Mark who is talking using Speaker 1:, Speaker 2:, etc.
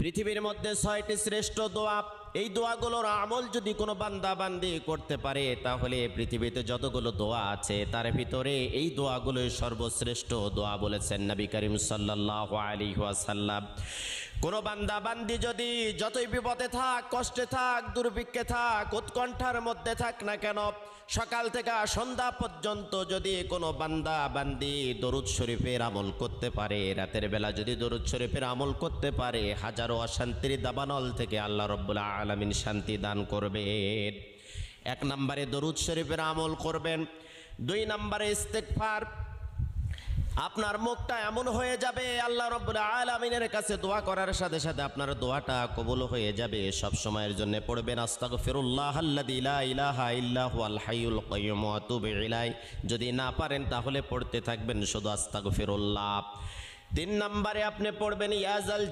Speaker 1: পৃথিবীর মধ্যে 6টি শ্রেষ্ঠ দোয়া, এই দোয়াগুলোর আমল যদি কোনো বান্দা বান্দি করতে পারে তাহলে পৃথিবীতে যতগুলো দোয়া আছে তার ভিতরে এই দোয়াগুলোই সর্বশ্রেষ্ঠ দোয়া বলেছেন নবী করিম সাল্লাল্লাহু আলাইহি ওয়াসাল্লাম। কোনো বান্দা বান্দি যদি যতই বিপদে থাক, কষ্টে থাক, দুর্ভিক্ষে থাক, উৎকণ্ঠার মধ্যে থাক না কেন, সকাল থেকে সন্ধ্যা পর্যন্ত যদি কোনো বান্দা বান্দি দরুদ শরীফের আমল করতে পারে, রাতের বেলা যদি দরুদ শরীফের আমল করতে পারে, হাজারো অশান্তির দাবানল থেকে আল্লাহ রাব্বুল আলামিন শান্তি দান করবেন। 1 নম্বরে দরুদ শরীফের আমল করবেন। 2 নম্বরে ইস্তেগফার। আপনার মুখটা এমন হয়ে যাবে আল্লাহ রাব্বুল আলামিনের কাছে দোয়া করার সাথে সাথে আপনার দোয়াটা কবুল হয়ে যাবে। সব সময়ের জন্য পড়বেন আস্তাগফিরুল্লাহাল্লাযী লা ইলাহা ইল্লা হুয়াল হাইয়ুল কাইয়্যুম ওয়া আতুবু ইলাইহি। যদি না পারেন তাহলে পড়তে থাকবেন শুধু আস্তাগফিরুল্লাহ। 3 নম্বরে আপনি পড়বেন ইয়া জাল